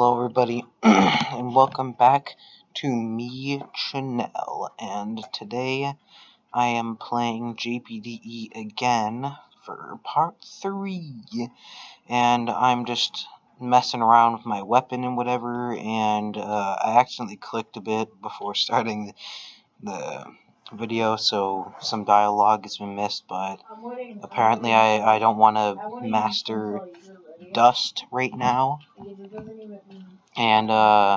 Hello everybody, and welcome back to me, Chanel, and today I am playing JPDE again for part 3, and I'm just messing around with my weapon and whatever, and I accidentally clicked a bit before starting the video, so some dialogue has been missed, but apparently I don't want to master dust right now, and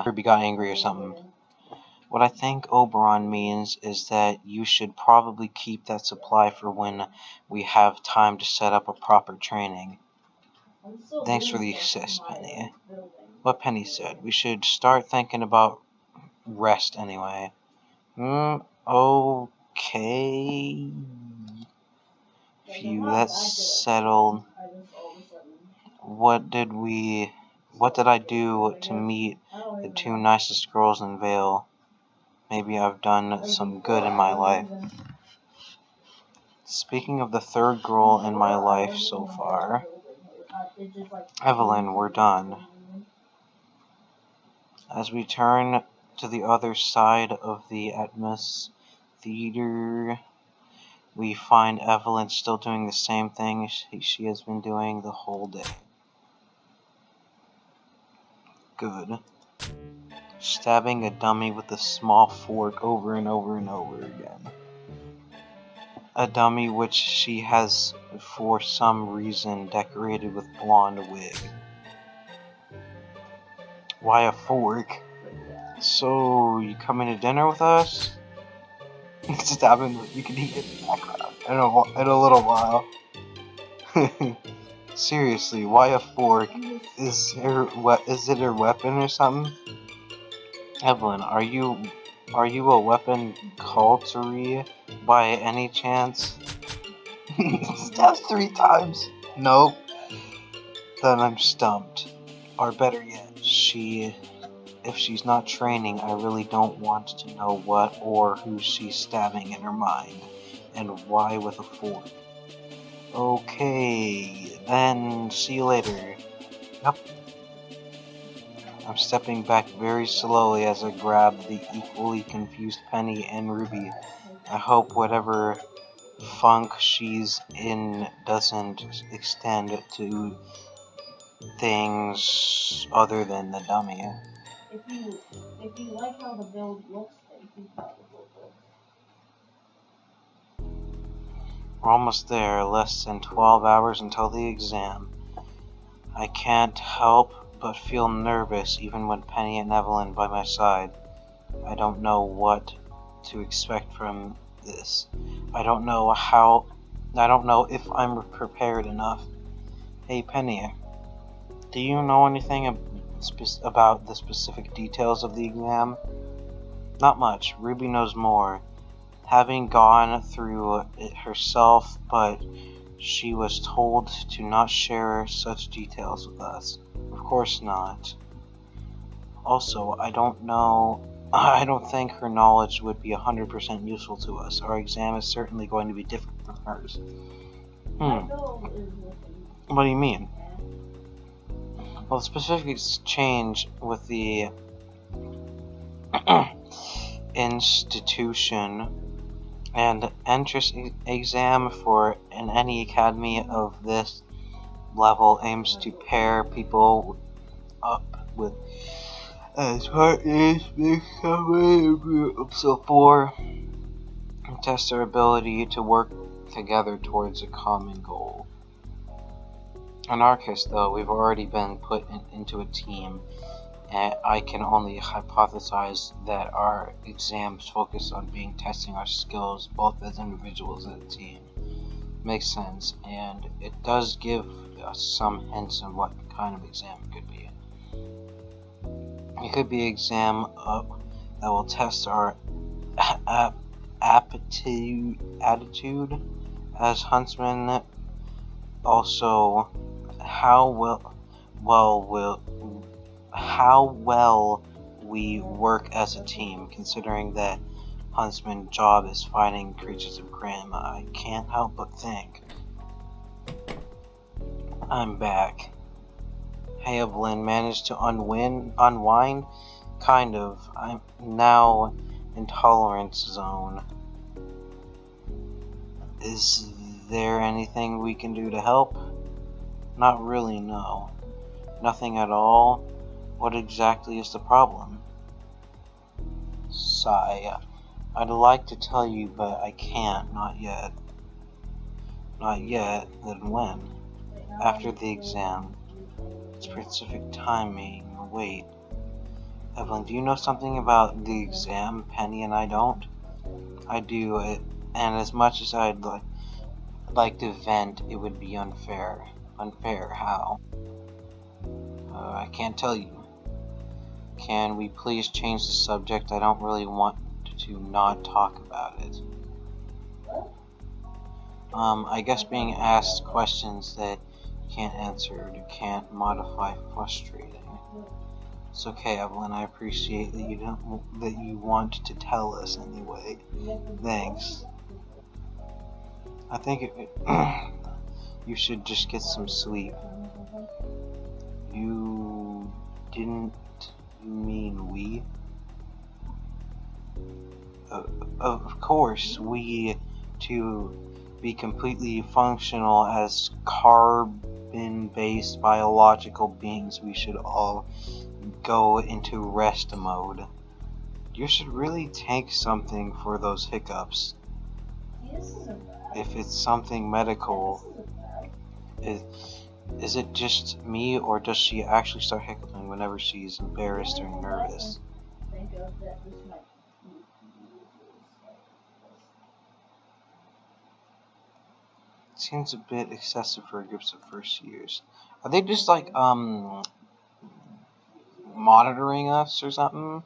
Ruby got angry or something. What I think Oberon means is that you should probably keep that supply for when we have time to set up a proper training. Thanks for the assist, Penny. What Penny said, we should start thinking about rest anyway. Okay. Phew, that's settled. What did I do to meet the two nicest girls in Vale? Maybe I've done some good in my life. Speaking of the third girl in my life so far, Evelyn, we're done. As we turn to the other side of the Atmos Theater, we find Evelyn still doing the same thing she has been doing the whole day. Good. Stabbing a dummy with a small fork over and over and over again. A dummy which she has, for some reason, decorated with blonde wig. Why a fork? So, you coming to dinner with us? Stabbing, you can eat it in the background in a little while. Seriously, why a fork? Is it her weapon or something? Evelyn, are you a weapon culture by any chance? Stabs 3 times. Nope. Then I'm stumped. Or better yet, if she's not training, I really don't want to know what or who she's stabbing in her mind, and why with a fork. Okay, then see you later. Yep. I'm stepping back very slowly as I grab the equally confused Penny and Ruby. I hope whatever funk she's in doesn't extend to things other than the dummy. If you like how the build looks, then you can We're almost there, less than 12 hours until the exam. I can't help but feel nervous even when Penny and Evelyn by my side. I don't know what to expect from this. I don't know if I'm prepared enough. Hey Penny, do you know anything about the specific details of the exam? Not much. Ruby knows more, having gone through it herself, but she was told to not share such details with us. Of course not. Also, I don't think her knowledge would be 100% useful to us. Our exam is certainly going to be different from hers. What do you mean? Well, the specifics change with the institution, and entrance exam for any academy of this level aims to pair people up with as partners, so for test their ability to work together towards a common goal. In our case, though, we've already been put into a team, and I can only hypothesize that our exams focus on testing our skills both as individuals and a team. Makes sense, and it does give us some hints of what kind of exam it could be. It could be an exam that will test our attitude as huntsmen. Also, how well we work as a team, considering that Huntsman's job is fighting creatures of grim. I can't help but think. I'm back. Hey, Evelyn, managed to unwind? Kind of. I'm now in tolerance zone. Is there anything we can do to help? Not really, no. Nothing at all? What exactly is the problem? Sigh. I'd like to tell you, but I can't. Not yet. Not yet? Then when? After the exam. Specific timing. Wait. Evelyn, do you know something about the exam? Penny and I don't. I do, and as much as I'd like to vent, it would be unfair. Unfair? How? I can't tell you. Can we please change the subject? I don't really want to not talk about it. I guess being asked questions that you can't answer or you can't modify frustrating. It's okay, Evelyn. I appreciate that you want to tell us anyway. Thanks. I think you should just get some sleep. You didn't mean we? Of course, we, to be completely functional as carbon-based biological beings, we should all go into rest mode. You should really take something for those hiccups. If it's something medical, is it just me, or does she actually start hiccuping whenever she's embarrassed or nervous? It seems a bit excessive for groups of first years. Are they just like monitoring us or something?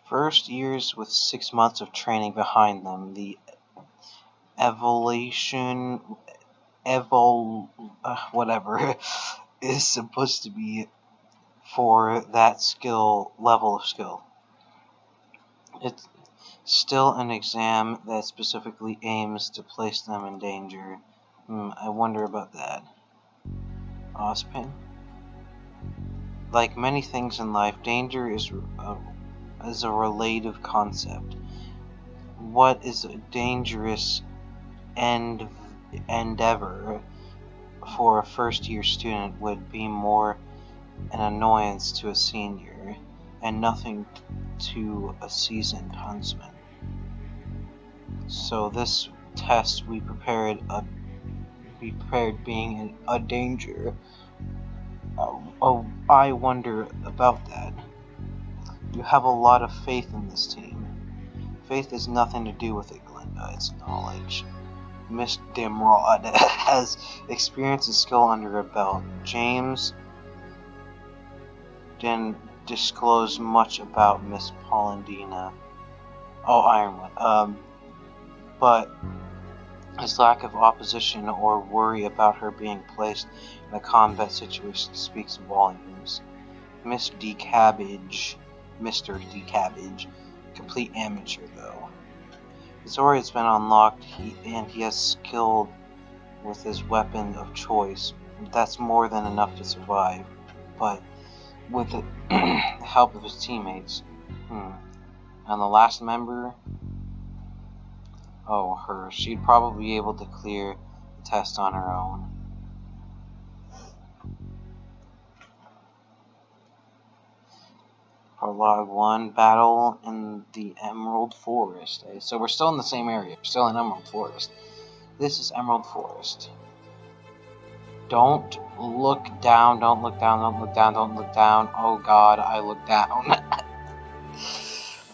First years with 6 months of training behind them, the whatever is supposed to be for that level of skill. It's still an exam that specifically aims to place them in danger. I wonder about that. Ozpin? Like many things in life, danger is a relative concept. What is a dangerous endeavor for a first-year student would be more an annoyance to a senior, and nothing to a seasoned huntsman. So this test we prepared being a danger. I wonder about that. You have a lot of faith in this team. Faith has nothing to do with it, Glinda. It's knowledge. Miss Dimrod has experience and skill under her belt. James didn't disclose much about Miss Polendina. Oh, Ironwood. But his lack of opposition or worry about her being placed in a combat situation speaks volumes. Mr. D. Cabbage, complete amateur though. His aura has been unlocked, and he has skilled with his weapon of choice. That's more than enough to survive, but with the help of his teammates. And the last member? Oh, her. She'd probably be able to clear the test on her own. Prologue 1, Battle in the Emerald Forest. So we're still in the same area. We're still in Emerald Forest. This is Emerald Forest. Don't look down, don't look down, don't look down, don't look down. Oh god, I look down.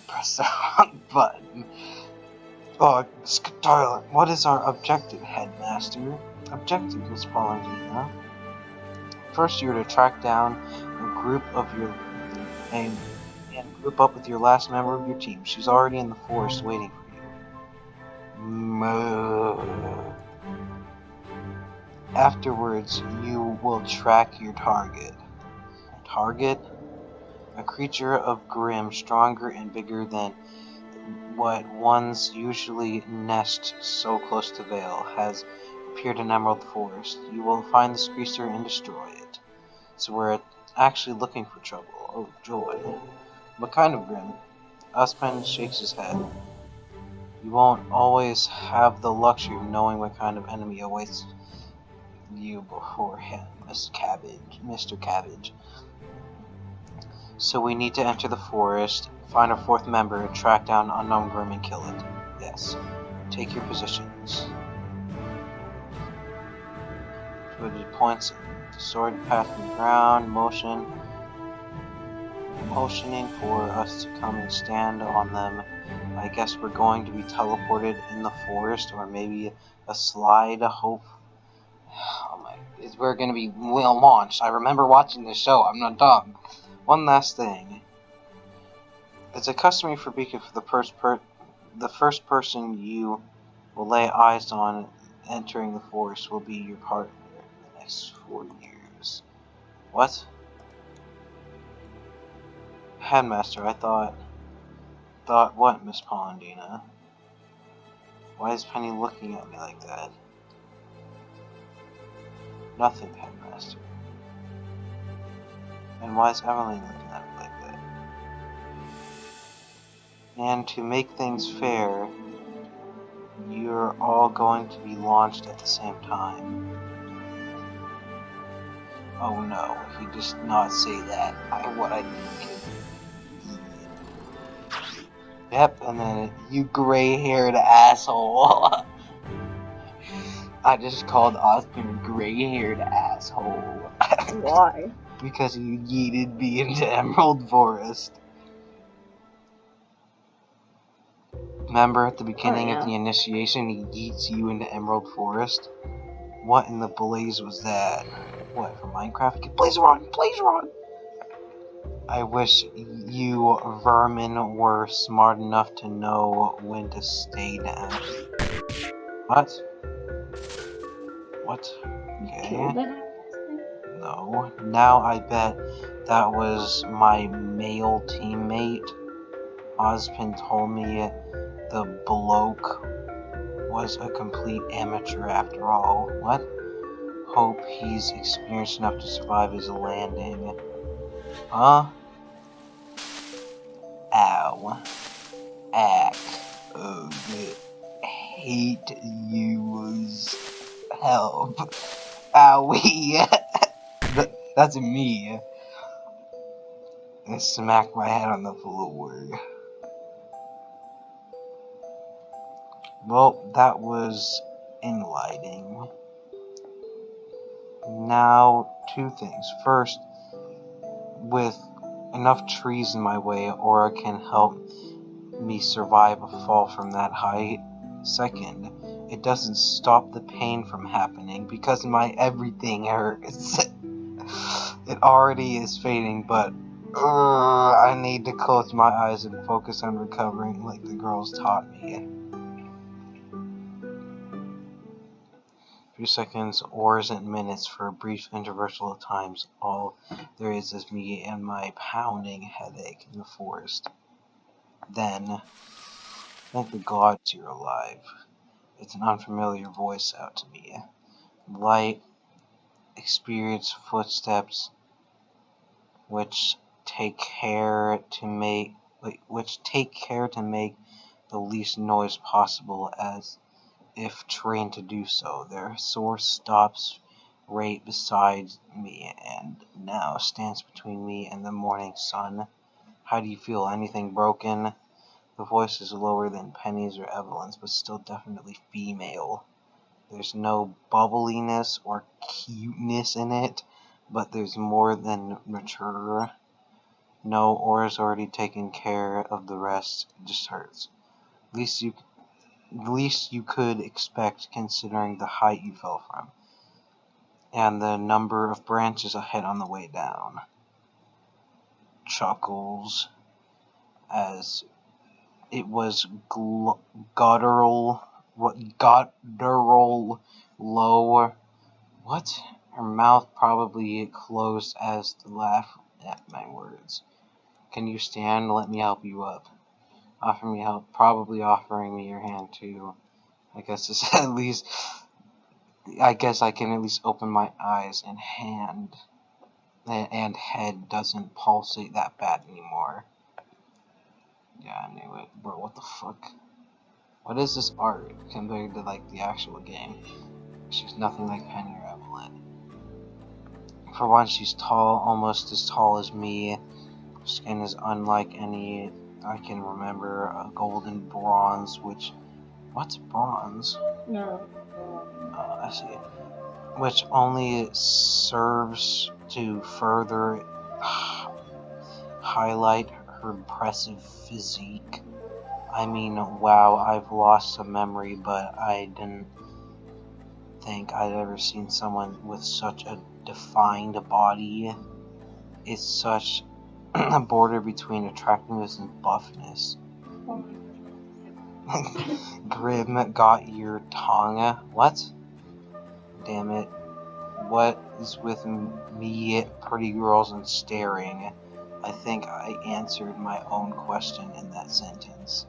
Press the wrong button. Oh, Skylar, what is our objective, Headmaster? Objective, Miss Polendina. First, you're to track down a group of your and group up with your last member of your team. She's already in the forest waiting for you. Moo. Afterwards, you will track your target. Target? A creature of Grimm, stronger and bigger than what ones usually nest so close to Vale, has appeared in Emerald Forest. You will find this creature and destroy it. So we're actually looking for trouble. Oh, joy. What kind of grin? Usman shakes his head. You won't always have the luxury of knowing what kind of enemy awaits you beforehand, Mr. Cabbage. So we need to enter the forest, find a fourth member, track down unknown Grim and kill it. Yes. Take your positions. With the points, the sword passing the ground, motioning for us to come and stand on them. I guess we're going to be teleported in the forest, or maybe a slide. Hope. Oh my! We're going to be launched. I remember watching the show. I'm not dumb. One last thing. It's a customary for Beacon for the first person you will lay eyes on entering the forest will be your partner in the next 4 years. What? Headmaster, I thought what, Miss Polendina? Why is Penny looking at me like that? Nothing, Headmaster. And why is Evelyn looking at me like that? And to make things fair, you're all going to be launched at the same time. Oh no, if you just not say that, what I think. Yep, and then you gray-haired asshole. I just called Oscar a gray-haired asshole. Why? Because you yeeted me into Emerald Forest. Remember at the beginning of the initiation, he yeets you into Emerald Forest? What in the blaze was that? What, from Minecraft? Blazeron! Blazeron! I wish you vermin were smart enough to know when to stay down. What? What? Okay. No. Now I bet that was my male teammate. Ozpin told me the bloke was a complete amateur after all. What? Hope he's experienced enough to survive his landing. Huh? Ow. Ack. Ugh. Hate yous. Help. Owie. That's me. I smacked my head on the floor. Well, that was enlightening. Now, 2 things. First, with enough trees in my way, Aura can help me survive a fall from that height. Second, it doesn't stop the pain from happening because my everything hurts. It already is fading, but I need to close my eyes and focus on recovering like the girls taught me. Few seconds or isn't minutes for a brief interval of times. All there is me and my pounding headache in the forest. Then, thank the gods you're alive. It's an unfamiliar voice out to me. Light, experienced footsteps, which take care to make the least noise possible, as if trained to do so. Their source stops right beside me and now stands between me and the morning sun. How do you feel? Anything broken? The voice is lower than Penny's or Evelyn's, but still definitely female. There's no bubbliness or cuteness in it, but there's more than mature. No, Aura's already taken care of the rest. It just hurts. Least you could expect, considering the height you fell from, and the number of branches ahead on the way down. Chuckles, as it was guttural low. What? Her mouth probably closed as to laugh at my words. Can you stand? Let me help you up. Offer me help, probably offering me your hand too. I guess I can at least open my eyes and hand. and head doesn't pulsate that bad anymore. Yeah, I knew it. Bro, what the fuck? What is this art compared to, like, the actual game? She's nothing like Penny or Evelyn. For one, she's tall, almost as tall as me. Her skin is unlike any I can remember. A golden bronze, which... What's bronze? No. I see. Which only serves to further highlight her impressive physique. I mean, wow, I've lost some memory, but I didn't think I'd ever seen someone with such a defined body. It's such a border between attractiveness and buffness. Oh Grim got your tongue. What? Damn it. What is with me, pretty girls, and staring? I think I answered my own question in that sentence.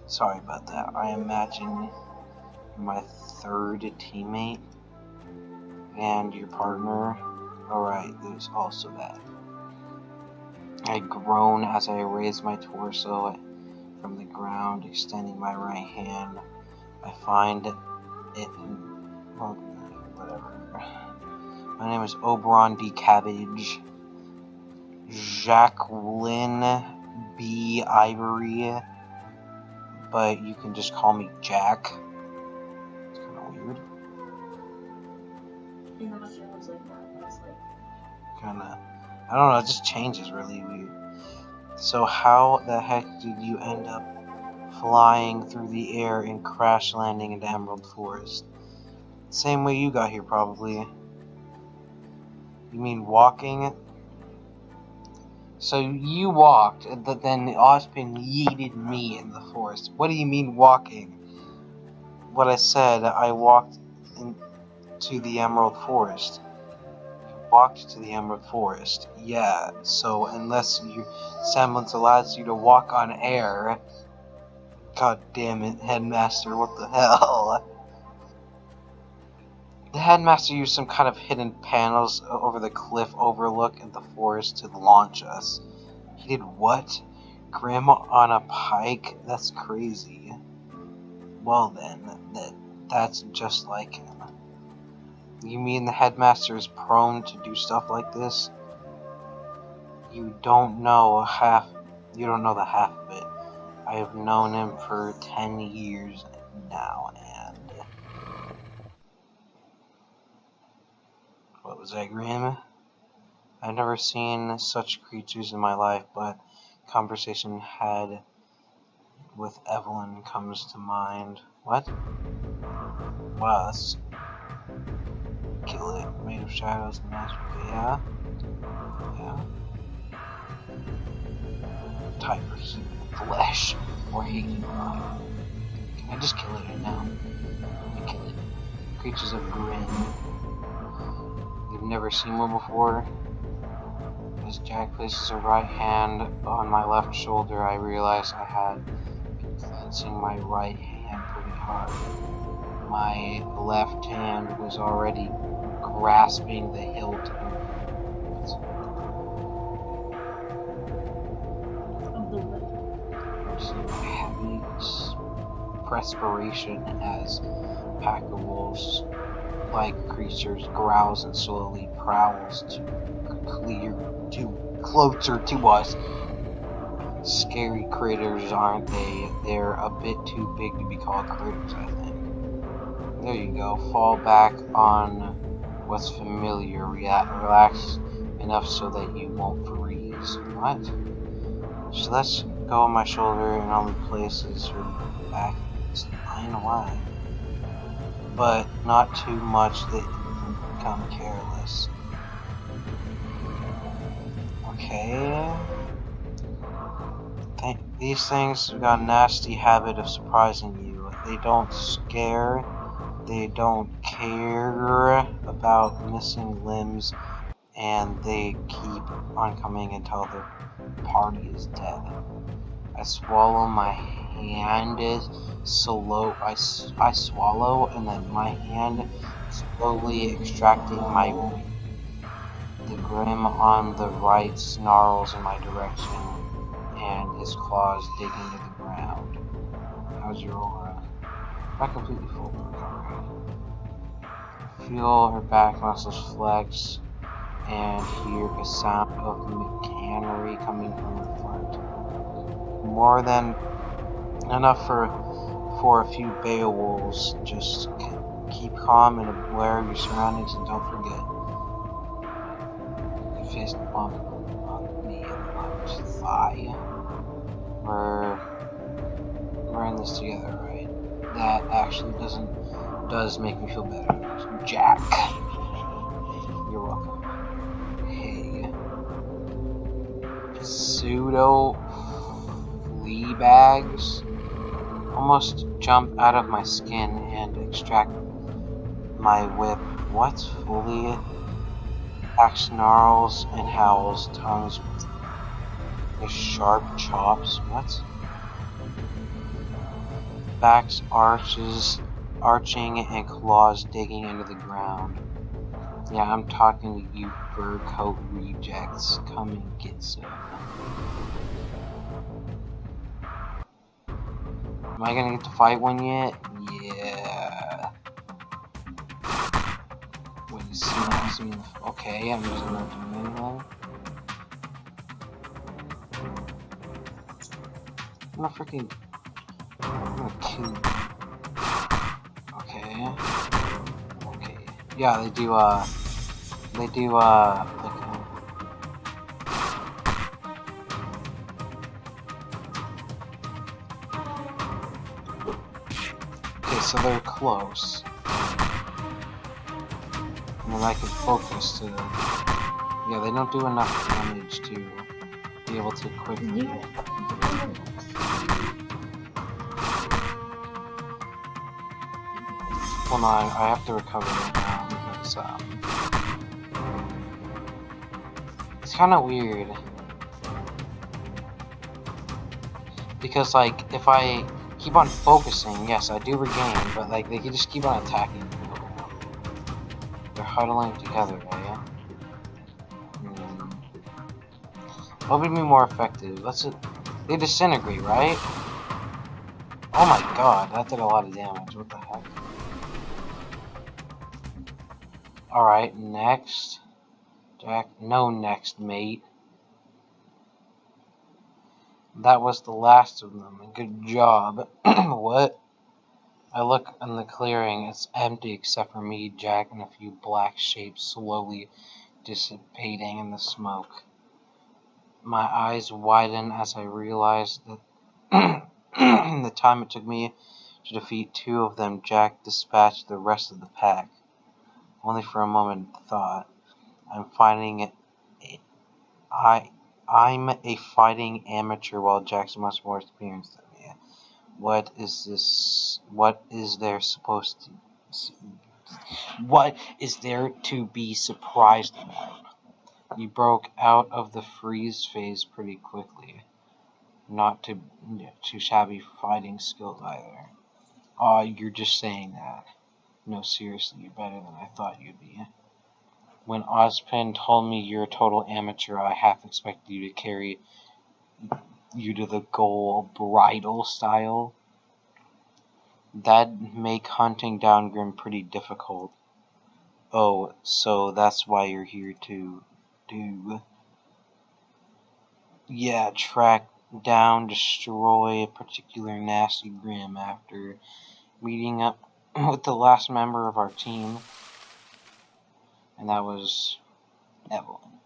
Sorry about that. I imagine my third teammate and your partner. Alright, there's also that. I groan as I raise my torso from the ground, extending my right hand. I find it well, whatever. My name is Oberon D. Cabbage. Jacqueline B. Ivory. But you can just call me Jack. It's kind of weird. You know, it was like that. It's like... Kinda, I don't know, it just changes really weird. So how the heck did you end up flying through the air and crash landing into Emerald Forest? Same way you got here, probably. You mean walking? So you walked, but then Ozpin yeeted me in the forest. What do you mean walking? What I said, I walked into the Emerald Forest. Walked to the Emerald Forest. Yeah, so unless your semblance allows you to walk on air... God damn it, Headmaster, what the hell? The Headmaster used some kind of hidden panels over the cliff overlook in the forest to launch us. He did what? Grim on a pike? That's crazy. Well then, that's just like him. You mean the Headmaster is prone to do stuff like this? You don't know the half of it. I have known him for 10 years now, and... What was that, Grim? I've never seen such creatures in my life, but conversation had with Evelyn comes to mind. What? Wow, that's... Kill it. Made of shadows and magic. Yeah? Yeah? Type of human flesh or hating mind. Can I just kill it now? Let me kill it. Creatures of Grin. You've never seen one before? As Jack places her right hand on my left shoulder, I realized I had been clenching my right hand pretty hard. My left hand was already grasping the hilt of heavy perspiration as pack of wolves like creatures growls and slowly prowls closer to us. Scary critters, aren't they? They're a bit too big to be called critters, I think. There you go. Fall back on what's familiar. Relax enough so that you won't freeze. What? So let's go on my shoulder and only places her back against mine. Why? But not too much that you become careless. Okay. These things have got a nasty habit of surprising you. They don't scare, they don't care about missing limbs, and they keep on coming until the party is dead. I swallow my hand slow. I swallow, and then my hand slowly extracting my The Grim on the right snarls in my direction, and his claws dig into the ground. How's your aura? Not completely full, but recovering. Feel her back muscles flex, and hear a sound of machinery coming from her front. More than enough for a few Beowulfs. Just keep calm and aware of your surroundings, and don't forget, the fist bump on me in the left thigh. We're in this together, right? That actually does make me feel better. Jack, you're welcome. Hey, pseudo flea bags almost jump out of my skin and extract my whip. What? Fully snarls and howls, tongues with sharp chops. What? Backs arching and claws digging into the ground. Yeah, I'm talking to you fur coat rejects. Come and get some. Am I gonna get to fight one yet? Yeah. Wait, you see me? Okay, I'm just not doing anything. I'm gonna kill you. Okay. Okay. Yeah, they do, like, okay, so they're close. And then I can focus to, yeah, they don't do enough damage to be able to quickly. Well, no, I have to recover right now because, it's kind of weird. Because, like, if I keep on focusing, yes, I do regain, but, like, they can just keep on attacking. They're huddling together, right? What would be more effective? They disintegrate, right? Oh my god, that did a lot of damage. What the heck? Alright, next. Jack, no next, mate. That was the last of them. Good job. What? I look in the clearing. It's empty except for me, Jack, and a few black shapes slowly dissipating in the smoke. My eyes widen as I realize that the time it took me to defeat two of them, Jack dispatched the rest of the pack. Only for a moment of thought. I'm a fighting amateur while Jack's much more experienced than me. What is there to be surprised about? You broke out of the freeze phase pretty quickly. Not too shabby fighting skills either. You're just saying that. No, seriously, you're better than I thought you'd be. When Ozpin told me you're a total amateur, I half expected you to carry you to the goal bridal style. That'd make hunting down Grim pretty difficult. Oh, so that's why you're here to do... Yeah, track down, destroy a particular nasty Grim after meeting up with the last member of our team. And that was Evelyn.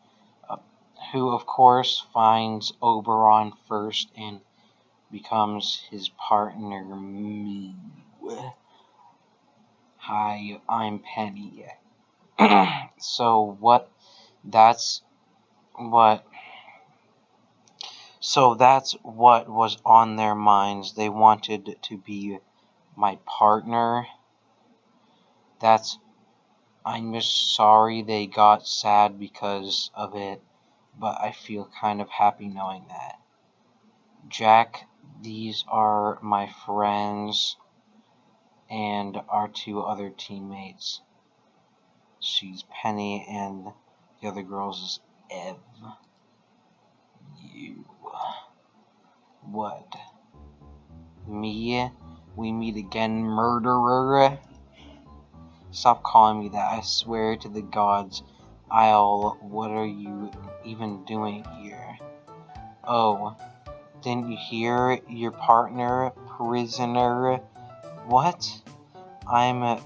Who, of course, finds Oberon first and becomes his partner. Hi, I'm Penny. So that's what was on their minds. They wanted to be my partner. I'm just sorry they got sad because of it, but I feel kind of happy knowing that. Jack, these are my friends and our two other teammates. She's Penny and The other girls is Ev. You. What? Me? We meet again, murderer? Stop calling me that, I swear to the gods. What are you even doing here? Oh, didn't you hear? Your partner, prisoner? What? I'm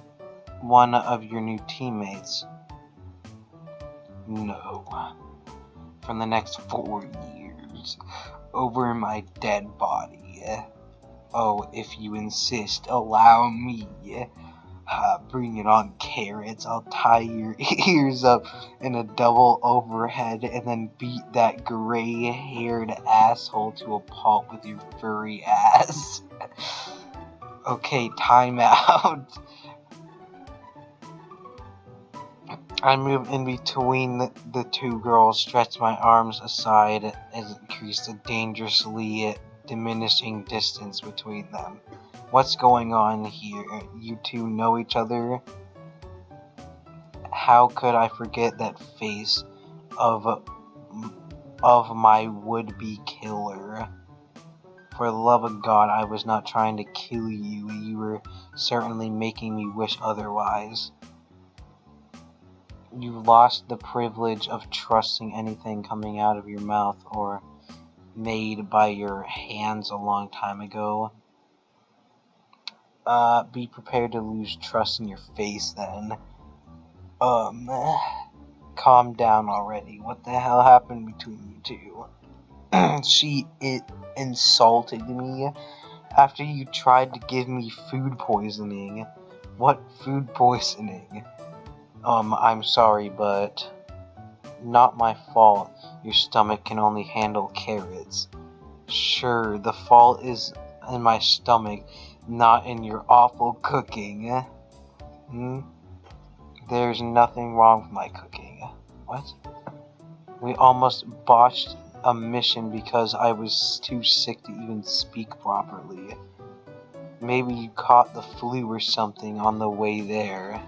one of your new teammates. No. For the next 4 years. Over my dead body. Oh, if you insist, allow me. Bring it on, carrots. I'll tie your ears up in a double overhead and then beat that gray-haired asshole to a pulp with your furry ass. Okay, time out. I move in between the two girls, stretch my arms aside, and increase the dangerously diminishing distance between them. What's going on here? You two know each other? How could I forget that face of my would-be killer? For the love of God, I was not trying to kill you. You were certainly making me wish otherwise. You lost the privilege of trusting anything coming out of your mouth or made by your hands a long time ago. Be prepared to lose trust in your face then. Calm down already. What the hell happened between you two? She insulted me after you tried to give me food poisoning. What food poisoning? I'm sorry, but not my fault. Your stomach can only handle carrots. Sure, the fault is in my stomach, not in your awful cooking. There's nothing wrong with my cooking. What? We almost botched a mission because I was too sick to even speak properly. Maybe you caught the flu or something on the way there.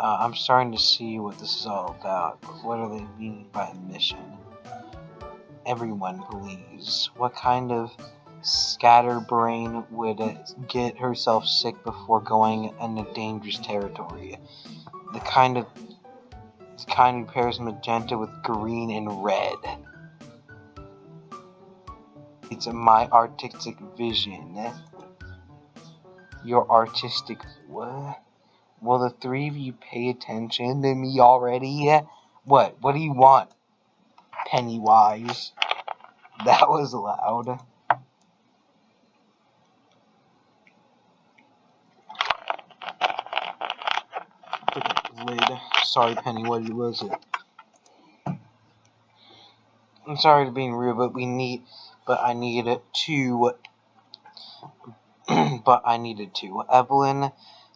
I'm starting to see what this is all about, but what are they meaning by a mission? Everyone believes. What kind of scatterbrain would get herself sick before going into dangerous territory? The kind who pairs magenta with green and red. It's my artistic vision. Your artistic what? Will the three of you pay attention to me already? What? What do you want, Pennywise? That was loud. Lid. Sorry, Penny, what was it? I'm sorry to being rude, but I needed to. Evelyn,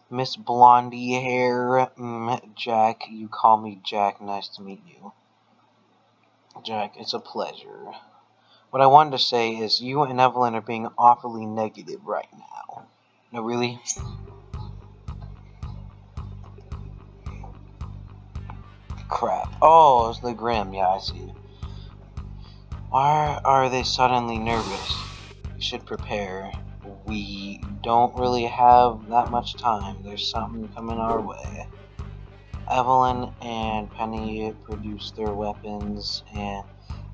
Miss Blondie Hair, Jack, you call me Jack, nice to meet you. Jack, it's a pleasure. What I wanted to say is you and Evelyn are being awfully negative right now. No, really? Crap. Oh, it's the Grim. Yeah, I see. Why are they suddenly nervous? We should prepare. We don't really have that much time. There's something coming our way. Evelyn and Penny produce their weapons, and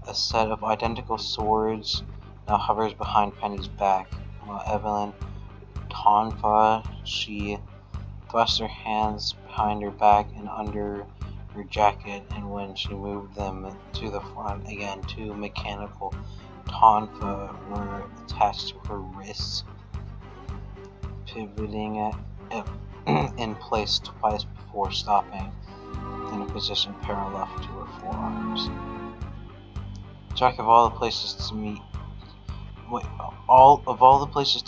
a set of identical swords now hovers behind Penny's back. While Evelyn Tonfa, she thrusts her hands behind her back and under her jacket, and when she moved them to the front again, two mechanical tonfa were attached to her wrists, pivoting in place twice before stopping in a position parallel to her forearms. Jack, of all the places to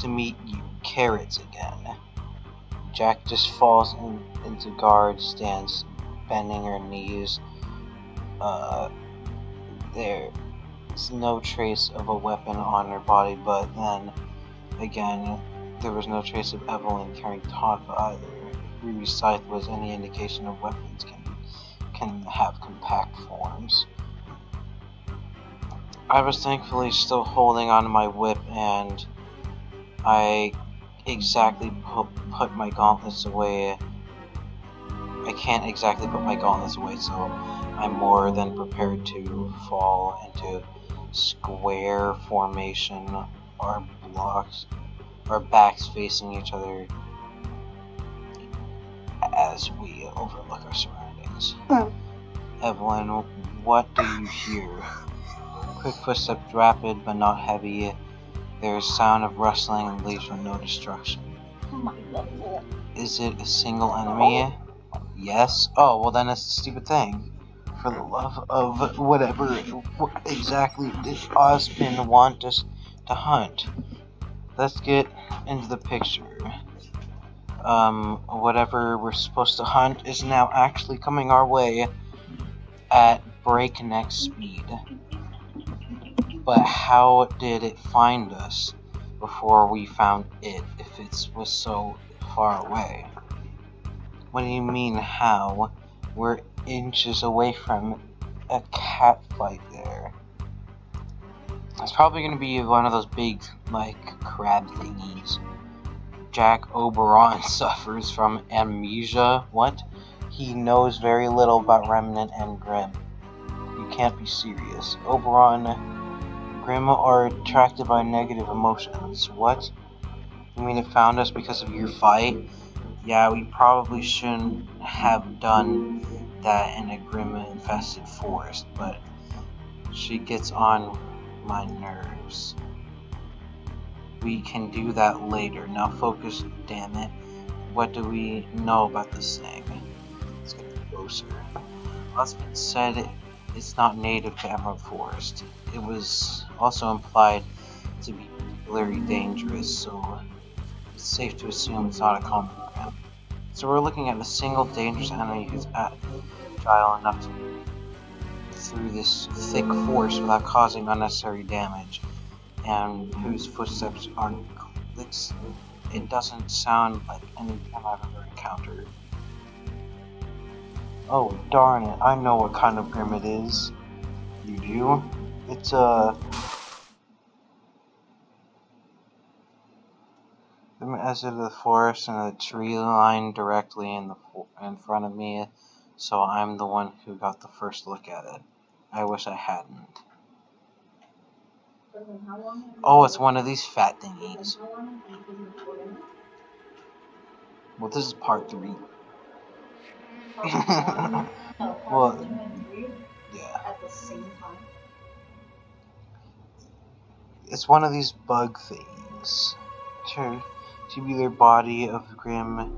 meet you, carrots again. Jack just falls into guard stance, bending her knees. There's no trace of a weapon on her body, but then again, there was no trace of Evelyn carrying Tonfa either. Ruby Scythe was any indication of weapons can can have compact forms. I was thankfully still holding onto my whip, and I exactly put my gauntlets away. I can't exactly put my gauntlets away, so I'm more than prepared to fall into square formation, our blocks, our backs facing each other as we overlook our surroundings. Evelyn, what do you hear? Quick footsteps, rapid but not heavy. There's sound of rustling and leaves with no destruction. Is it a single enemy? Yes. Oh, well then it's a stupid thing. For the love of whatever exactly did Ozpin want us to hunt? Let's get into the picture. Whatever we're supposed to hunt is now actually coming our way at breakneck speed. But how did it find us before we found it if it was so far away? What do you mean how? We're inches away from a cat fight there. It's probably going to be one of those big, like, crab thingies. Jack Oberon suffers from amnesia. What? He knows very little about Remnant and Grimm. You can't be serious. Oberon, Grimm are attracted by negative emotions. What? You mean it found us because of your fight? Yeah, we probably shouldn't have done that in a Grimm-infested forest, but she gets on my nerves. We can do that later. Now focus, damn it. What do we know about this thing? Let's get closer. Husband said it's not native to Emerald Forest. It was also implied to be particularly dangerous, so it's safe to assume it's not a common Grimm. So we're looking at a single dangerous enemy who's agile enough to move through this thick forest without causing unnecessary damage, and whose footsteps aren't clicks. It doesn't sound like any Grimm I've ever encountered. Oh, darn it, I know what kind of Grimm it is. You do? It's the edge of the forest and a tree line directly in front of me, so I'm the one who got the first look at it. I wish I hadn't. Oh, it's one of these fat thingies. Well, this is part 3. Well, yeah. At the same time. It's one of these bug things. Tubular body of Grimm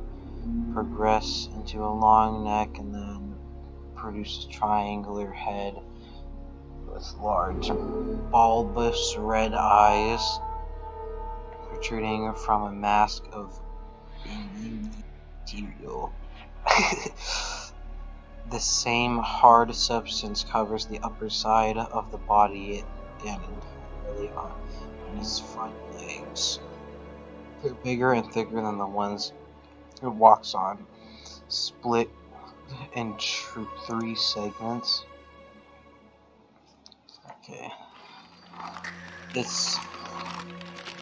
progress into a long neck and then produces triangular head with large bulbous red eyes protruding from a mask of material. The same hard substance covers the upper side of the body and entirely on its front legs. They're bigger and thicker than the ones it walks on, split in 3 segments. Okay. Its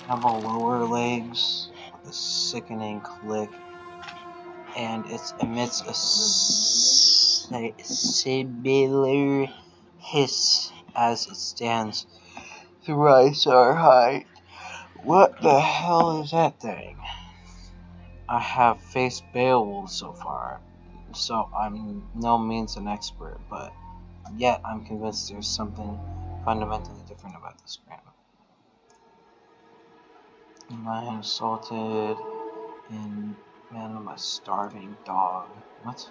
lower legs with a sickening click, and it emits a similar hiss as it stands thrice our height. What the hell is that thing? I have faced Beowulf so far, so I'm no means an expert, but yet I'm convinced there's something fundamentally different about this Grimm. Man assaulted and man of a starving dog. What?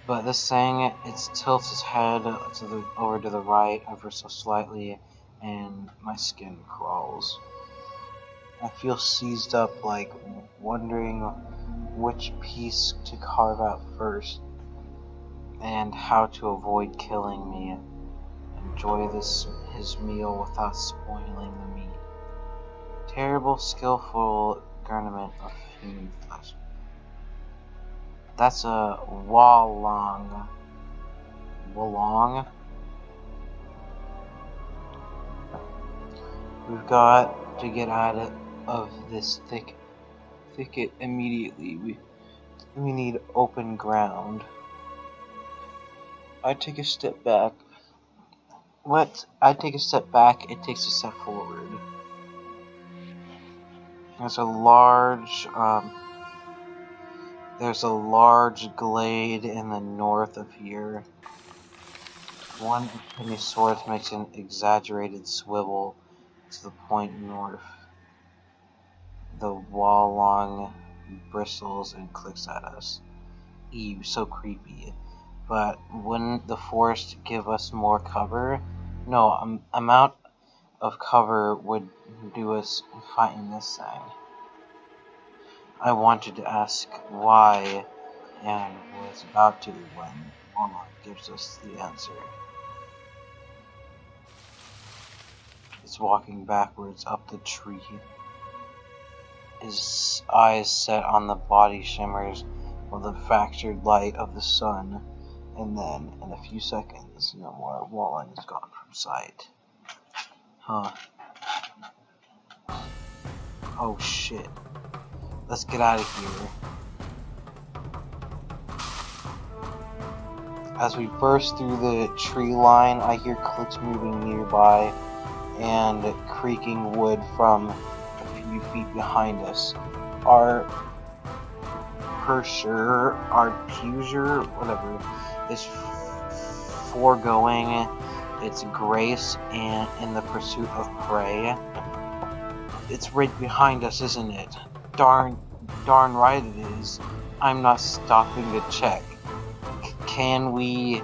But this thing, it tilts its head over to the right ever so slightly, and my skin crawls. I feel seized up, like wondering which piece to carve out first, and how to avoid killing me. Enjoy his meal without spoiling the meat. Terrible, skillful garniment of human flesh. That's a Wallong. Wallong? We've got to get out of this thicket immediately. We need open ground. I take a step back. I take a step back, it takes a step forward. There's a large glade in the north of here. One penny sword makes an exaggerated swivel to the point north. The Wallong bristles and clicks at us. Ew, so creepy. But wouldn't the forest give us more cover? No, amount of cover would do us fighting this thing. I wanted to ask why and was about to when Walmart gives us the answer. It's walking backwards up the tree. His eyes set on the body shimmers of the fractured light of the sun, and then, in a few seconds, no more Wallen is gone from sight. Huh. Oh shit. Let's get out of here. As we burst through the tree line, I hear clicks moving nearby and creaking wood from a few feet behind us. Our pusher, whatever, is foregoing its grace and in the pursuit of prey. It's right behind us, isn't it? Darn right it is. I'm not stopping to check. Can we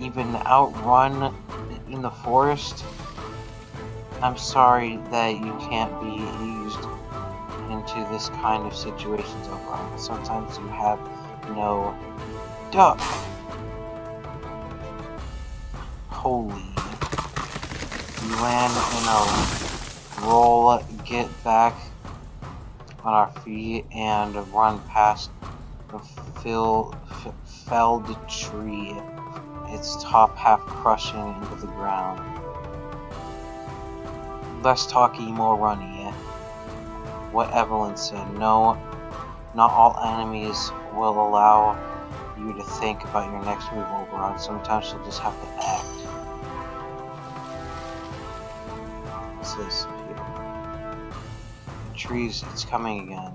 even outrun in the forest? I'm sorry that you can't be used into this kind of situations, O'Brien. Sometimes you have no duck. Holy. We land in a roll, get back on our feet, and run past the felled tree, its top half crushing into the ground. Less talky, more runny. What Evelyn said, no, not all enemies will allow you to think about your next move, Oberon. Sometimes you'll just have to act. What's this here? The trees, it's coming again.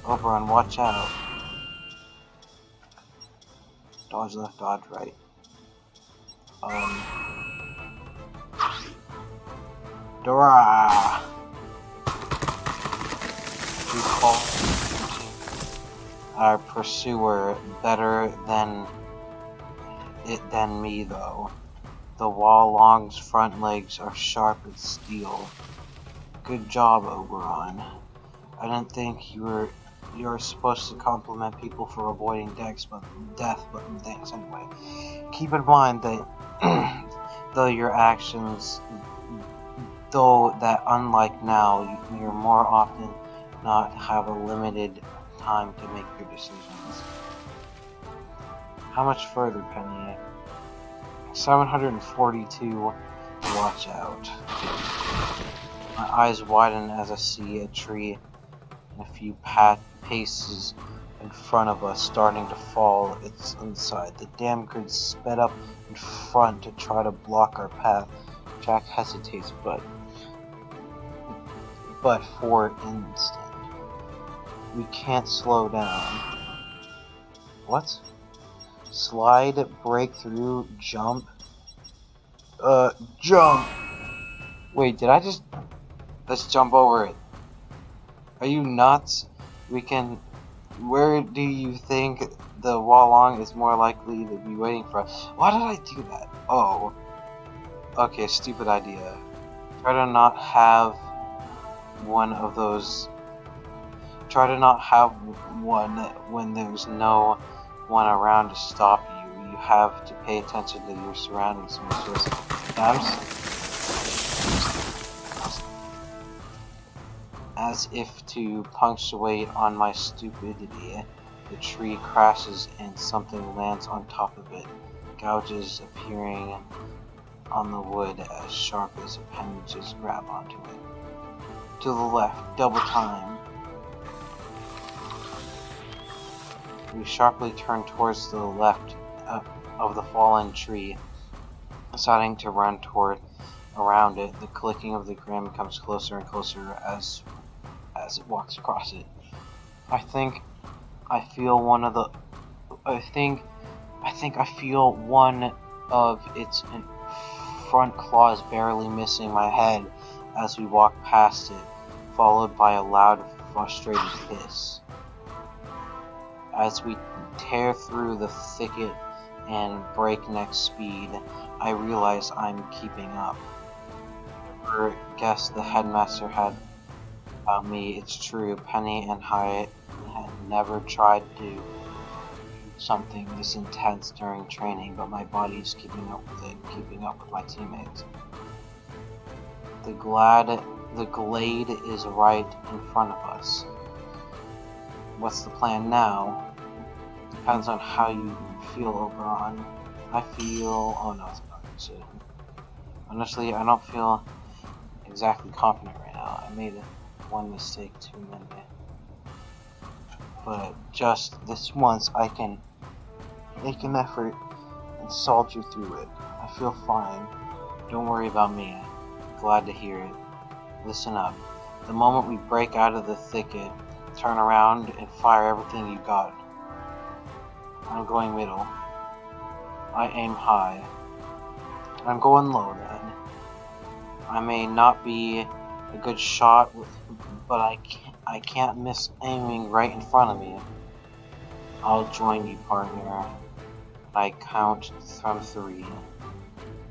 Oberon, watch out. Dodge left, dodge right. Dora! We call our pursuer better than me, though. The Wallong's front legs are sharp as steel. Good job, Oberon. I didn't think you're supposed to compliment people for avoiding death, but thanks anyway. Keep in mind that though that unlike now, you're more often not have a limited time to make your decisions. How much further, Penny? 742. Watch out. My eyes widen as I see a tree a few paces in front of us starting to fall its inside. The damn grid sped up in front to try to block our path. Jack hesitates, but for an instant. We can't slow down. What? Slide, breakthrough, jump. Jump! Wait, did I just... Let's jump over it. Are you nuts? Where do you think the Wallong is more likely to be waiting for us? Why did I do that? Oh. Okay, stupid idea. Try to not have one when there's no one around to stop you. You have to pay attention to your surroundings. As if to punctuate on my stupidity. The tree crashes and something lands on top of it, gouges appearing on the wood as sharp as appendages grab onto it. To the left, double time. We sharply turn towards the left of the fallen tree, deciding to run around it. The clicking of the grim comes closer and closer as it walks across it. I think I feel one of its front claws barely missing my head as we walk past it, followed by a loud, frustrated hiss. As we tear through the thicket and breakneck speed, I realize I'm keeping up. I never guessed the headmaster had about me. It's true, Penny and I had never tried to do something this intense during training, but my body's keeping up with it, keeping up with my teammates. The glade is right in front of us. What's the plan now? Depends on how you feel, Oberon. Oh no, it's not shit. Honestly, I don't feel exactly confident right now. I made one mistake too many. But just this once, I can make an effort and soldier through it. I feel fine. Don't worry about me. Glad to hear it. Listen up. The moment we break out of the thicket, turn around and fire everything you got. I'm going middle. I aim high. I'm going low then. I may not be a good shot, but I can't miss aiming right in front of me. I'll join you, partner. I count from 3.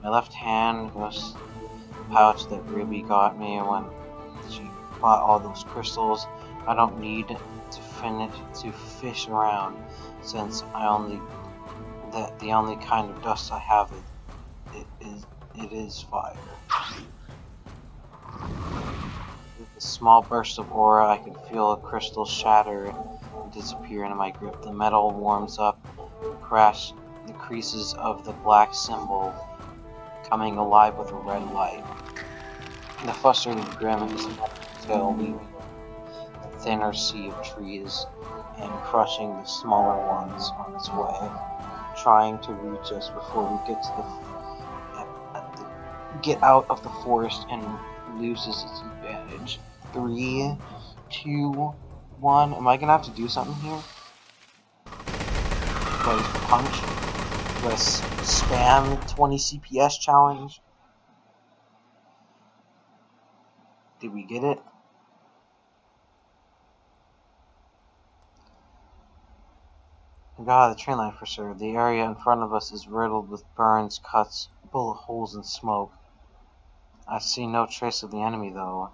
My left hand goes the pouch that Ruby got me when she bought all those crystals. I don't need to fish around, since the only kind of dust I have it is fire. With a small burst of aura, I can feel a crystal shatter and disappear into my grip. The metal warms up, the creases of the black symbol coming alive with a red light. The frustrated grim is tail leaving the thinner sea of trees and crushing the smaller ones on its way, trying to reach us before we get out of the forest and loses its advantage. 3, 2, 1. Am I gonna have to do something here? Like punch? Do I spam 20 CPS challenge? Did we get it? I got out of the train line for sure. The area in front of us is riddled with burns, cuts, bullet holes, and smoke. I see no trace of the enemy, though.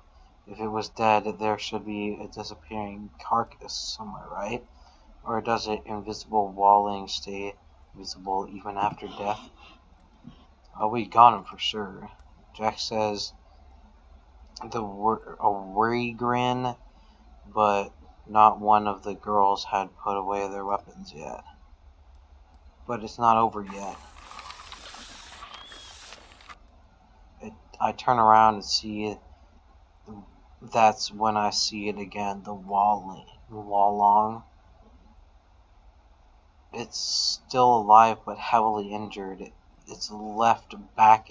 If it was dead, there should be a disappearing carcass somewhere, right? Or does it invisible walling stay visible even after death? Oh, we got him for sure. Jack says a worry grin, but not one of the girls had put away their weapons yet. But it's not over yet. I turn around and see it. That's when I see it again, the Wallong. It's still alive but heavily injured. Its left back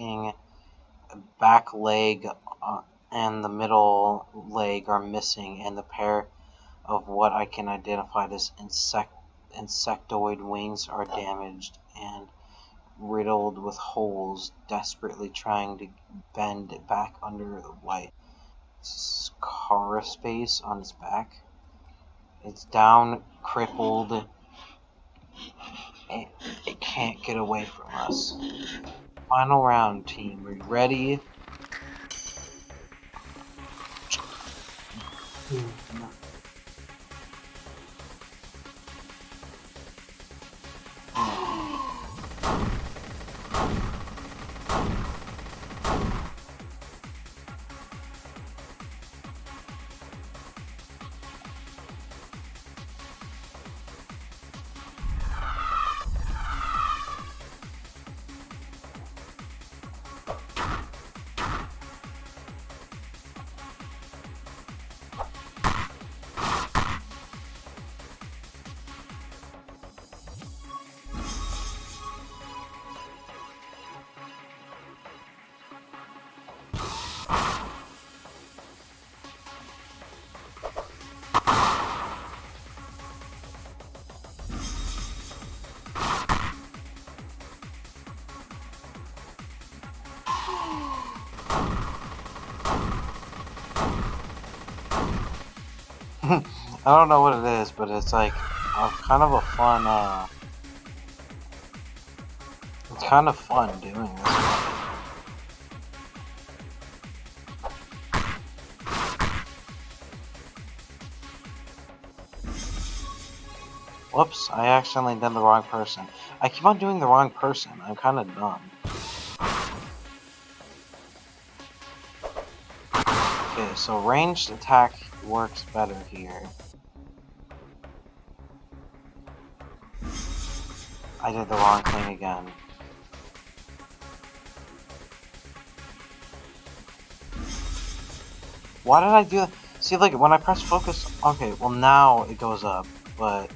leg and the middle leg are missing, and the pair of what I can identify as insectoid wings are damaged and riddled with holes, desperately trying to bend it back under the white carapace on its back. It's down, crippled. It can't get away from us. Final round, team. Are you ready? I don't know what it is, but it's like kind of a fun. It's kind of fun doing this. Whoops! I accidentally did the wrong person. I keep on doing the wrong person. I'm kind of dumb. Okay, so ranged attack works better here. I did the wrong thing again. Why did I do that? See, like, when I press focus... Okay, well now it goes up, but...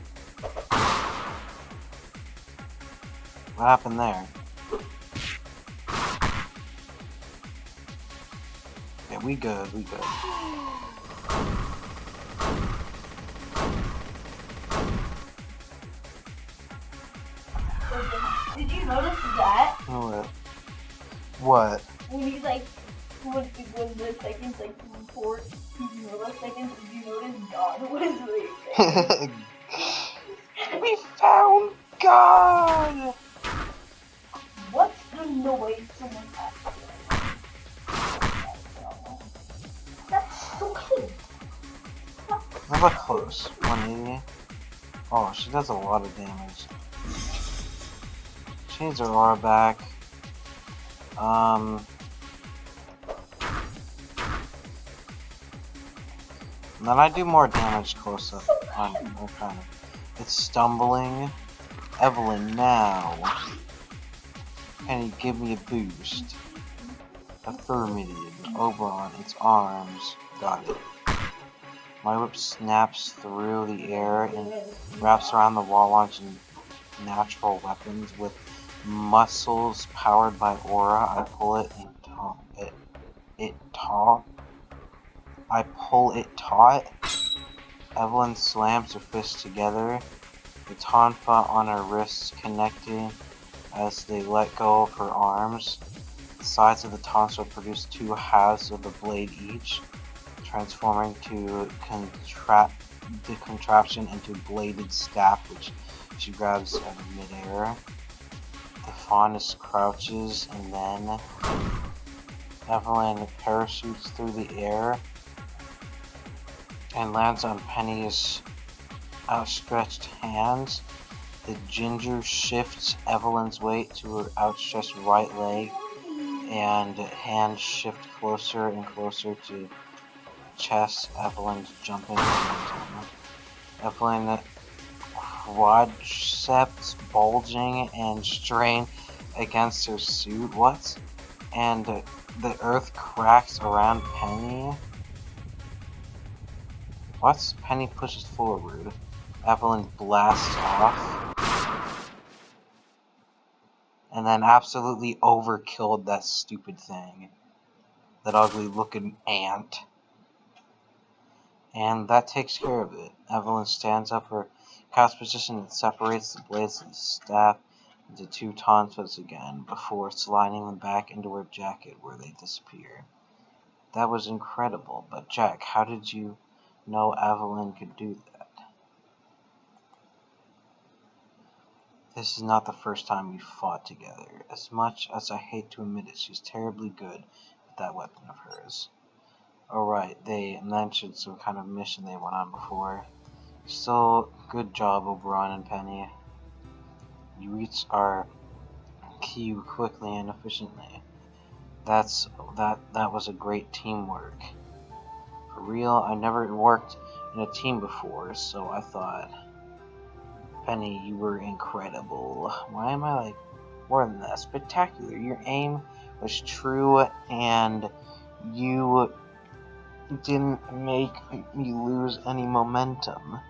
What happened there? Okay, we good, we good. Did you notice that? What? What? When he's like, when the seconds like 4 milliseconds, did you notice God was like We found God! what's the noise someone has? That's so close. How about close? 180? Oh, she does a lot of damage. She needs her aura back. And then I do more damage close up on her kind of. It's stumbling. Evelyn, now. Can you give me a boost? Affirmative. Oberon, its arms. Got it. My whip snaps through the air and wraps around the wall, launching natural weapons with muscles powered by aura. I pull it and I pull it taut. Evelyn slams her fists together, the tonfa on her wrists connecting as they let go of her arms. The sides of the tonfa produce two halves of the blade each, transforming the contraption into a bladed staff, which she grabs out of midair. The faunus crouches, and then Evelyn parachutes through the air and lands on Penny's outstretched hands. The ginger shifts Evelyn's weight to her outstretched right leg, and hands shift closer and closer to chest. Evelyn's jumping momentum. Evelyn quadriceps bulging and strain against her suit. What? And the earth cracks around Penny. What? Penny pushes forward. Evelyn blasts off. And then absolutely overkilled that stupid thing. That ugly looking ant. And that takes care of it. Evelyn stands up her cast position and separates the blades of the staff into two tonfas again, before sliding them back into her jacket where they disappear. That was incredible, but Jack, how did you know Evelyn could do that? This is not the first time we've fought together. As much as I hate to admit it, she's terribly good with that weapon of hers. Alright, they mentioned some kind of mission they went on before. Still, good job, Oberon and Penny. You reached our key quickly and efficiently. That was a great teamwork. For real, I never worked in a team before, so I thought, Penny, you were incredible. Why am I like more than that? Spectacular. Your aim was true, and you didn't make me lose any momentum.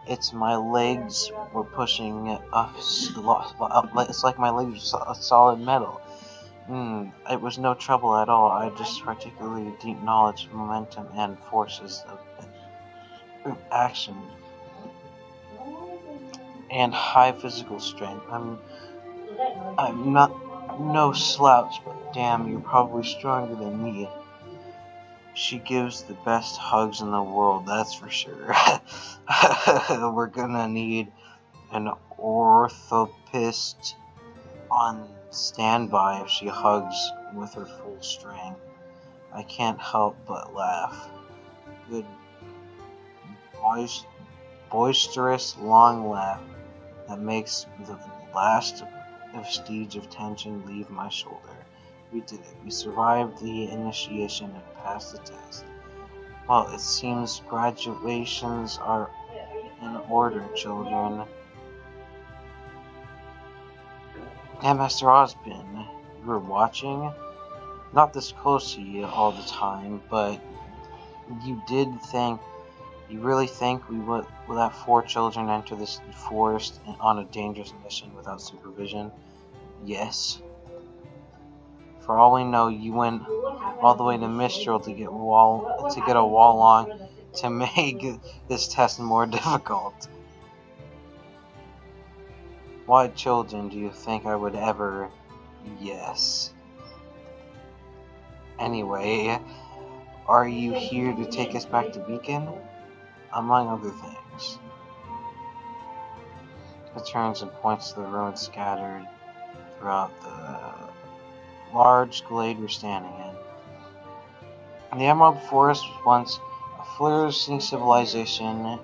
It's my legs were pushing up. It's like my legs were solid metal. It was no trouble at all. I just particularly deep knowledge of momentum and forces of action, and high physical strength. I'm not no slouch, but damn, you're probably stronger than me. She gives the best hugs in the world, that's for sure. We're gonna need an orthopist on standby if she hugs with her full strength. I can't help but laugh. Good boisterous long laugh that makes the last vestige of tension leave my shoulder. We did it. We survived the initiation and passed the test. Well, it seems graduations are in order, children. And Mr. Osbin, you were watching? Not this close to you all the time, but you really think we would let 4 children enter this forest on a dangerous mission without supervision? Yes. For all we know, you went all the way to Mistral to get a wall on to make this test more difficult. What children do you think I would ever? Yes. Anyway, are you here to take us back to Beacon? Among other things. It turns and points to the ruins scattered throughout the large glade we're standing in. The Emerald Forest was once a flourishing civilization.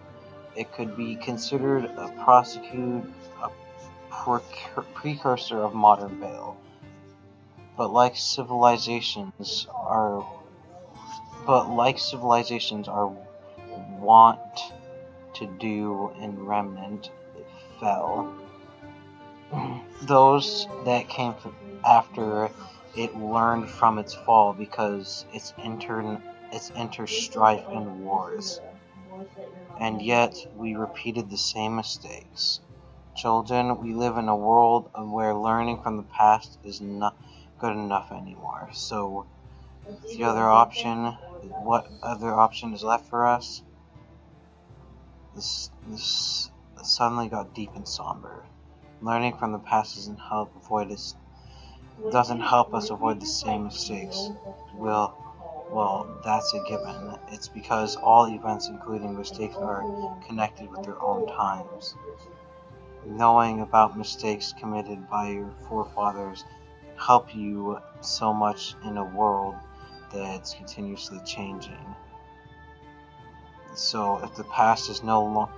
It could be considered a precursor of modern Vale. But like civilizations are wont to do in Remnant, it fell. Those that came after it learned from its fall because it's enter strife and wars. And yet we repeated the same mistakes. Children, we live in a world where learning from the past is not good enough anymore. So what other option is left for us? This suddenly got deep and somber. Learning from the past doesn't help us avoid the same mistakes. Well, that's a given. It's because all events, including mistakes, are connected with their own times. Knowing about mistakes committed by your forefathers can help you so much in a world that's continuously changing. So if the past is no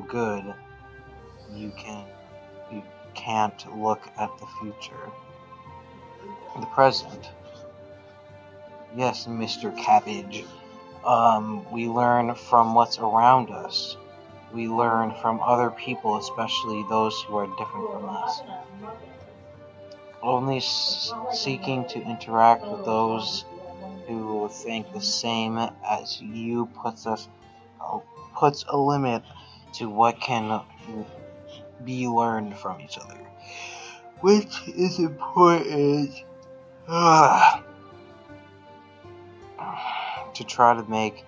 good, you can't look at the future. The present. Yes, Mr. Cabbage. We learn from what's around us. We learn from other people, especially those who are different from us. Only seeking to interact with those who think the same as you puts a limit to what can be learned from each other, which is important to try to make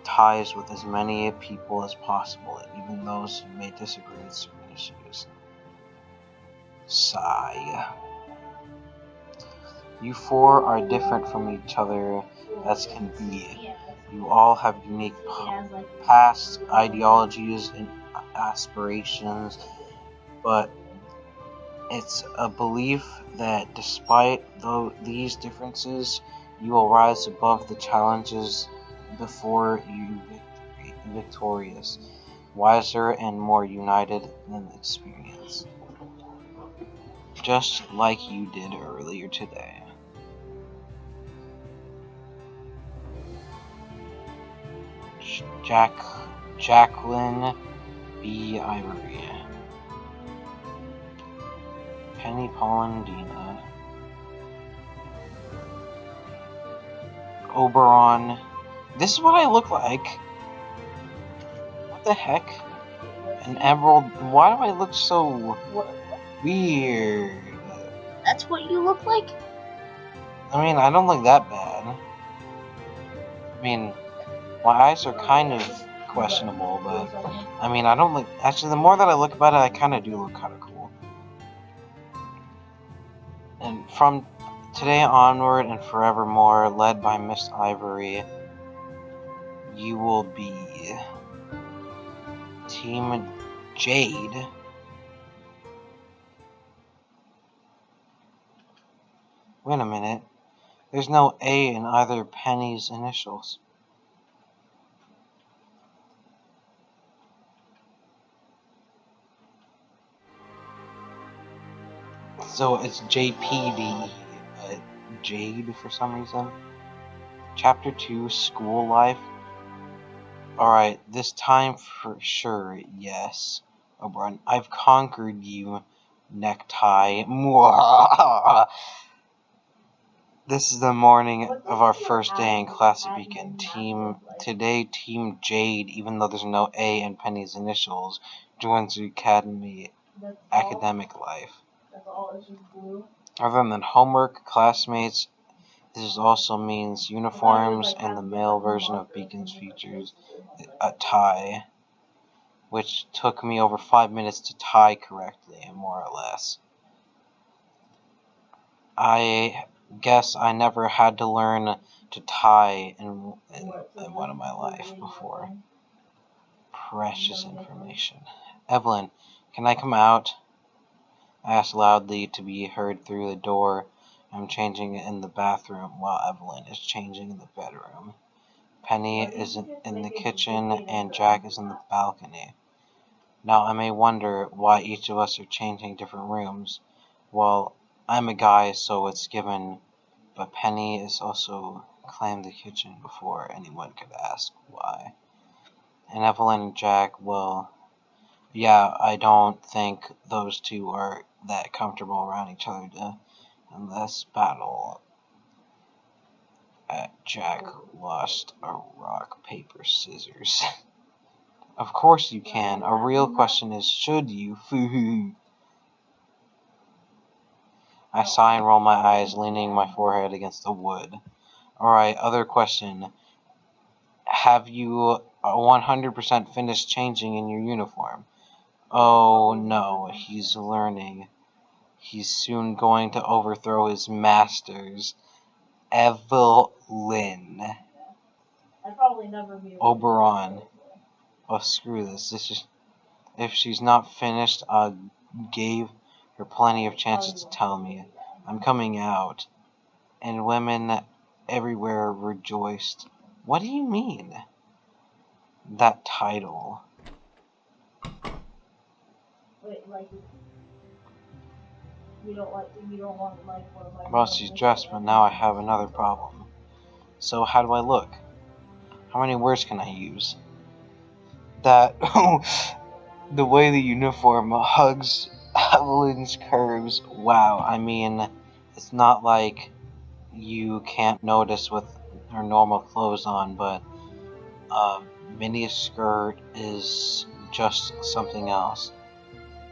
ties with as many people as possible, even those who may disagree with certain issues. Sigh. You 4 are different from each other as can be. You all have unique past ideologies and aspirations, but it's a belief that despite these differences, you will rise above the challenges before you victorious, wiser and more united than experience. Just like you did earlier today. Jacqueline B. Ivory. Penny Polendina. Oberon. This is what I look like. What the heck? An emerald. Why do I look so weird? That's what you look like? I mean, I don't look that bad. I mean, my eyes are kind of questionable, but I mean, I don't look. Actually, the more that I look about it, I kind of do look kind of cool. And from Today onward and forevermore, led by Miss Ivory, you will be Team Jade. Wait a minute. There's no A in either Penny's initials. So it's JPDE, but Jade for some reason. Chapter 2, School Life. Alright, this time for sure, yes. Oberon, I've conquered you, Necktie. This is the morning of our first day in Classic Weekend. Today, Team Jade, even though there's no A in Penny's initials, joins the academic life. That's all, it's just blue. Other than homework, classmates, this also means uniforms, and the male version of Beacon's features a tie, which took me over 5 minutes to tie correctly, more or less. I guess I never had to learn to tie in one of my life before. Precious information. Evelyn, can I come out? I asked loudly to be heard through the door. I'm changing in the bathroom while Evelyn is changing in the bedroom. Penny is in the kitchen and Jack is in the balcony. Now I may wonder why each of us are changing different rooms. Well, I'm a guy, so it's given, but Penny is also claimed the kitchen before anyone could ask why. And Evelyn and Jack, well, yeah, I don't think those two are that comfortable around each other in this battle. Jack lost a rock, paper, scissors. Of course you can. A real question is, should you? I sigh and roll my eyes, leaning my forehead against the wood. Alright, other question. Have you 100% finished changing in your uniform? Oh no, he's learning. He's soon going to overthrow his masters. Evelyn. I'd probably never be Oberon. Oh, screw this. If she's not finished, I gave her plenty of chances to tell me. I'm coming out. And women everywhere rejoiced. What do you mean? That title. Wait, like, you don't want like one of my... Well, she's dressed, but now I have another problem. So how do I look? How many words can I use? That... the way the uniform hugs Evelyn's curves. Wow, I mean, it's not like you can't notice with her normal clothes on, but mini skirt is just something else.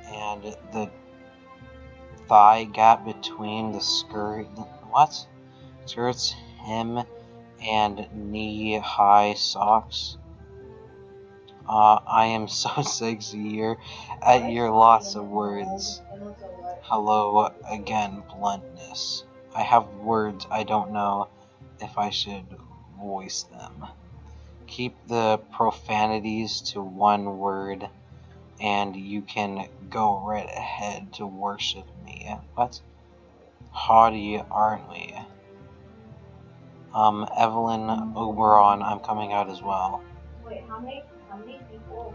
And the thigh gap between the skirt, skirts, hem, and knee-high socks. I am so sexy at your lots of words. Hello again, bluntness. I have words, I don't know if I should voice them. Keep the profanities to one word, and you can go right ahead to worship me. What? Haughty, aren't we? Evelyn Oberon, I'm coming out as well. Wait, how many people?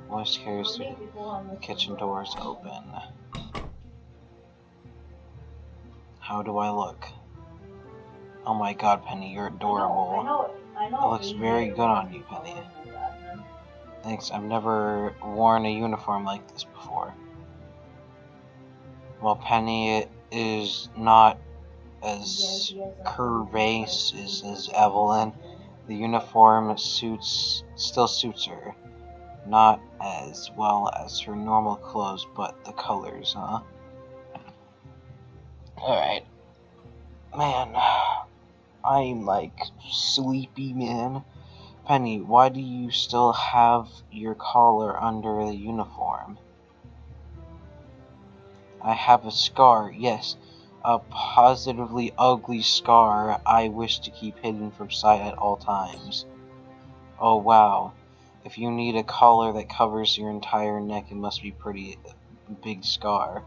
Voice carries through the kitchen doors open. How do I look? Oh my god, Penny, you're adorable. I know. It looks very good on you, Penny. Thanks, I've never worn a uniform like this before. Well, Penny is not as curvaceous as Evelyn. The uniform still suits her. Not as well as her normal clothes, but the colors, huh? Alright. Man, I'm like sleepy, man. Penny, why do you still have your collar under the uniform? I have a scar, yes. a positively ugly scar I wish to keep hidden from sight at all times. Oh wow. If you need a collar that covers your entire neck, it must be pretty big scar.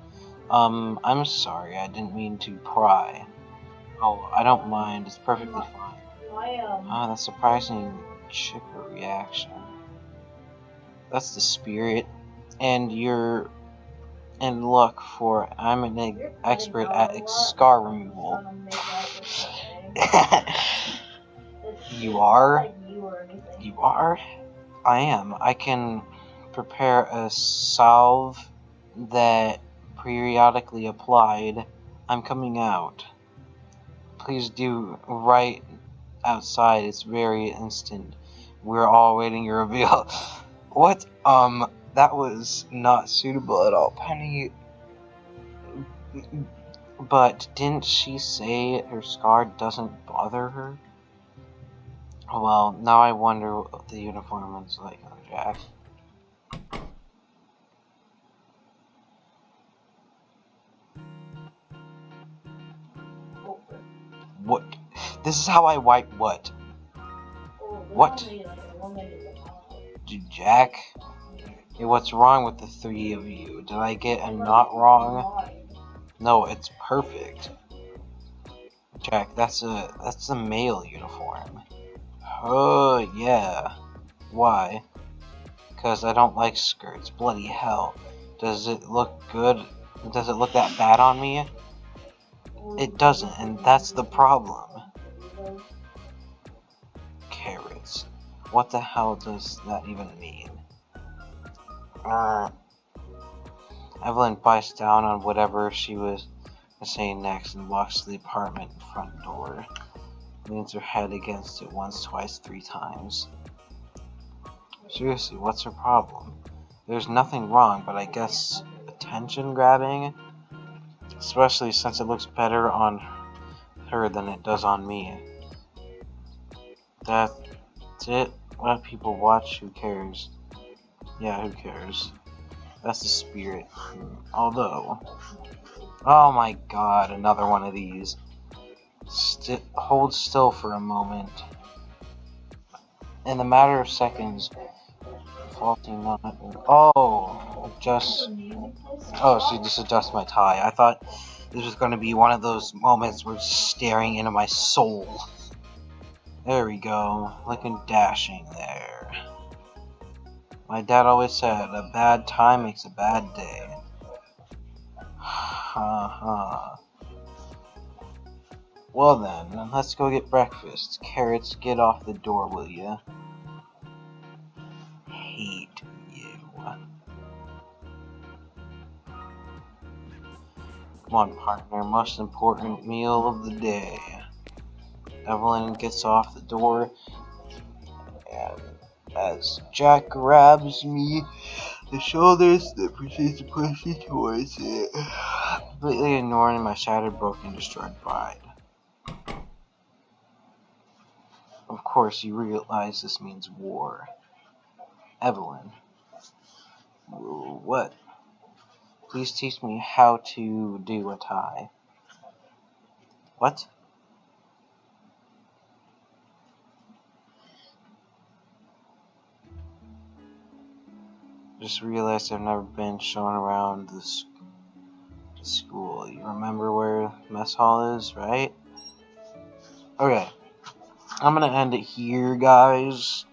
I'm sorry, I didn't mean to pry. Oh, I don't mind, it's perfectly fine. That's surprising chipper reaction. That's the spirit. And look, for I'm an expert at scar removal. You are? You are? I am. I can prepare a salve that periodically applied. I'm coming out. Please do right outside. It's very instant. We're all waiting your reveal. What? That was not suitable at all, Penny. But didn't she say her scar doesn't bother her? Well, now I wonder what the uniform is like on Jack. What? This is how I wipe what? What? Jack? Hey, what's wrong with the three of you? Did I get a knot wrong? No, it's perfect. Jack, that's a male uniform. Oh, yeah. Why? Because I don't like skirts. Bloody hell. Does it look good? Does it look that bad on me? It doesn't, and that's the problem. Carrots. What the hell does that even mean? Evelyn bites down on whatever she was saying next and walks to the apartment front door. Leans her head against it once, twice, 3 times. Seriously, what's her problem? There's nothing wrong, but I guess attention grabbing? Especially since it looks better on her than it does on me. That's it. Let people watch. Who cares? Yeah, who cares? That's the spirit. Although, oh my god, another one of these. Hold still for a moment. In a matter of seconds, faulty knot. Oh, she just adjusted my tie. I thought this was going to be one of those moments where it's staring into my soul. There we go, looking dashing there. My dad always said, a bad time makes a bad day. Well then, let's go get breakfast. Carrots, get off the door, will ya? Hate you. Come on, partner, most important meal of the day. Evelyn gets off the door, and as Jack grabs me the shoulders, that proceeds to push me towards it, completely ignoring my shattered, broken, destroyed pride. Of course, you realize this means war. Evelyn. What? Please teach me how to do a tie. What? Just realized I've never been shown around the school. You remember where mess hall is, right? Okay. I'm gonna end it here, guys.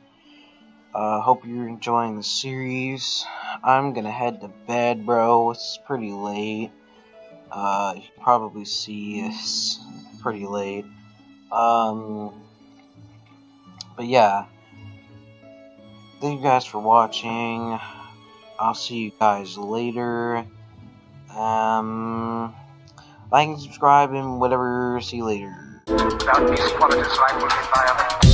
Hope you're enjoying the series. I'm gonna head to bed, bro. It's pretty late. You can probably see it's pretty late. But yeah. Thank you guys for watching. I'll see you guys later. Like and subscribe and whatever. See you later. Without peace, qualities life will be violent.